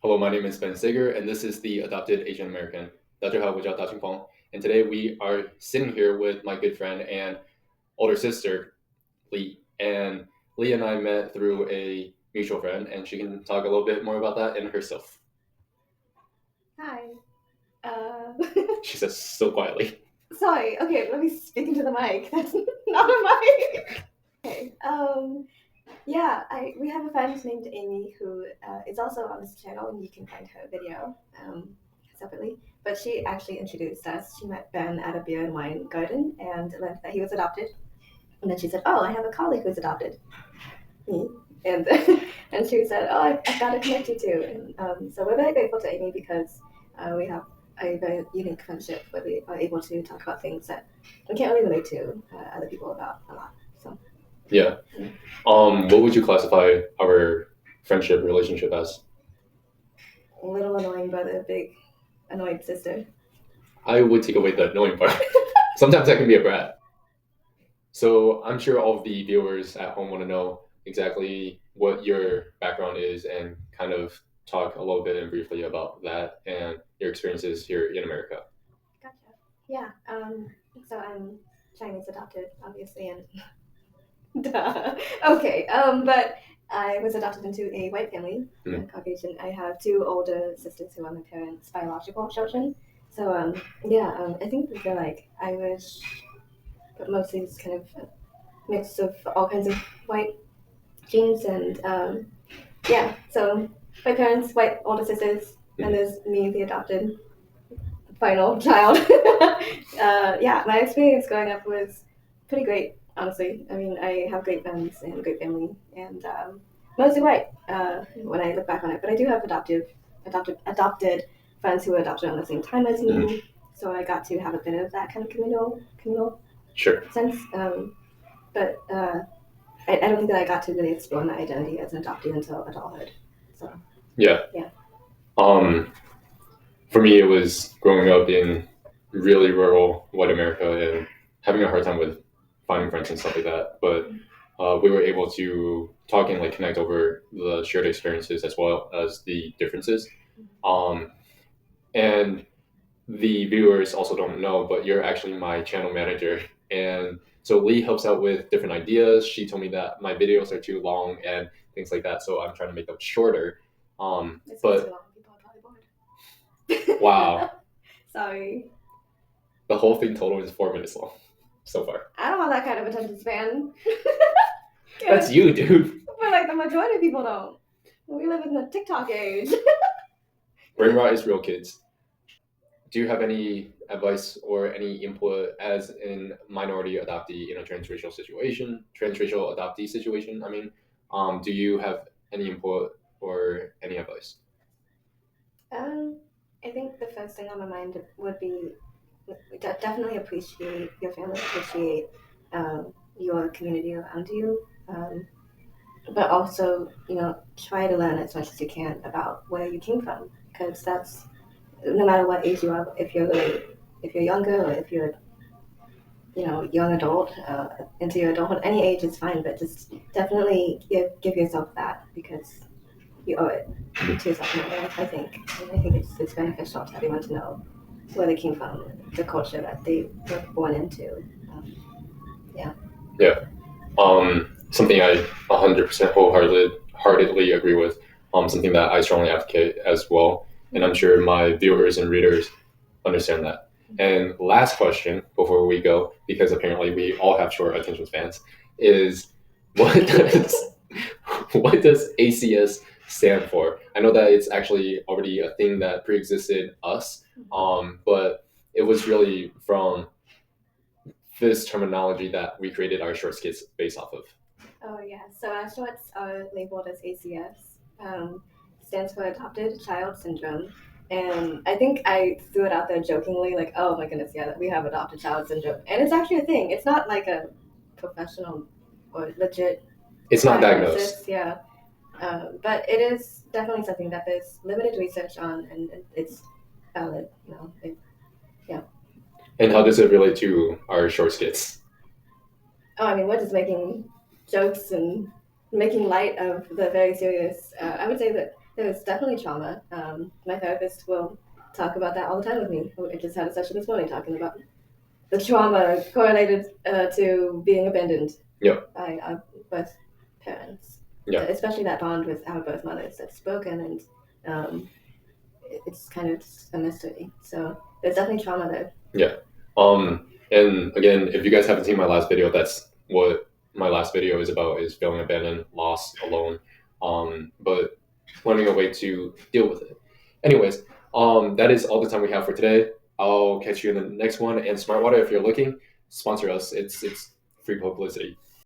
Hello, my name is Ben Sager, and this is the Adopted Asian American. 大家好，我叫大清风. And today we are sitting here with my good friend and older sister, Lee. And Lee and I met through a mutual friend, and she can talk a little bit more about that in herself. Hi. Uh, She says so quietly. sorry. Okay, let me speak into the mic. That's not a mic. Okay. Yeah. We have a friend named Amy who is also on this channel, and you can find her video separately. But she actually introduced us. She met Ben at a beer and wine garden and learned that he was adopted. And then she said, "Oh, I have a colleague who's adopted, me." And and she said, "Oh, I've got to connect you two." And so we're very grateful to Amy because we have a very unique friendship where we are able to talk about things that we can't really relate to other people about a lot. So Yeah. What would you classify our friendship relationship as? little annoying brother, big annoyed sister. I would take away the annoying part. Sometimes I can be a brat. So I'm sure all of the viewers at home want to know exactly what your background is and kind of talk a little bit and briefly about that and your experiences here in America. Gotcha. Yeah. So I'm Chinese adopted, obviously, and duh. Okay. But I was adopted into a white family, Caucasian. I have two older sisters who are my parents' biological children. So I think they're like Irish, but mostly it's kind of a mix of all kinds of white genes. And so my parents' white older sisters, and there's me, the adopted final child. My experience growing up was pretty great, honestly. I mean, I have great friends and great family, and mostly white when I look back on it. But I do have adopted friends who were adopted at the same time as me, so I got to have a bit of that kind of communal Sure. sense. But I don't think that I got to really explore my identity as an adoptee until adulthood. So Yeah. Yeah. For me, it was growing up in really rural white America and having a hard time with finding friends and stuff like that. But we were able to talk and like connect over the shared experiences as well as the differences. And the viewers also don't know, but you're actually my channel manager. And so Lee helps out with different ideas. She told me that my videos are too long and things like that. So I'm trying to make them shorter. But too long. People are probably bored. Wow. Sorry. The whole thing total is 4 minutes long so far. I don't have that kind of attention span. That's you, dude. But like the majority of people don't. We live in the TikTok age. Brain rot is real, kids. Do you have any advice or any input as in minority adoptee in a transracial situation, transracial adoptee situation? I mean, do you have any input or any advice? I think the first thing on my mind would be definitely appreciate your family, appreciate your community around you, but also try to learn as much as you can about where you came from, because that's no matter what age you are. If you're younger or if you're young adult into your adulthood, any age is fine, but just definitely give yourself that because you owe it to yourself in a way, I think. And I think it's beneficial to everyone to know where they came from, the culture that they were born into. Yeah. Something I 100% wholeheartedly agree with. Something that I strongly advocate as well. And I'm sure my viewers and readers understand that. And last question before we go, because apparently we all have short attention spans, is what does what does ACS stand for? I know that it's actually already a thing that pre-existed us, but it was really from this terminology that we created our short skits based off of. Oh yeah, so our shorts are labeled as ACS. Stands for Adopted Child Syndrome. And I think I threw it out there jokingly, like, oh my goodness, yeah, we have adopted child syndrome. And it's actually a thing. It's not like a professional or legit It's not diagnosis. diagnosed. Yeah. But it is definitely something that there's limited research on, and it's valid. And how does it relate to our short skits? Oh, I mean, we're just making jokes and making light of the very serious. I would say that There's definitely trauma. My therapist will talk about that all the time with me. I just had a session this morning talking about the trauma correlated to being abandoned Yeah. by our birth parents. Yeah. Especially that bond with our birth mothers that's broken, and it's kind of a mystery. So there's definitely trauma there. Yeah. And again, if you guys haven't seen my last video, that's what my last video is about: is feeling abandoned, lost, alone. But learning a way to deal with it. Anyways, that is all the time we have for today. I'll catch you in the next one. And Smartwater, if you're looking, sponsor us. It's free publicity.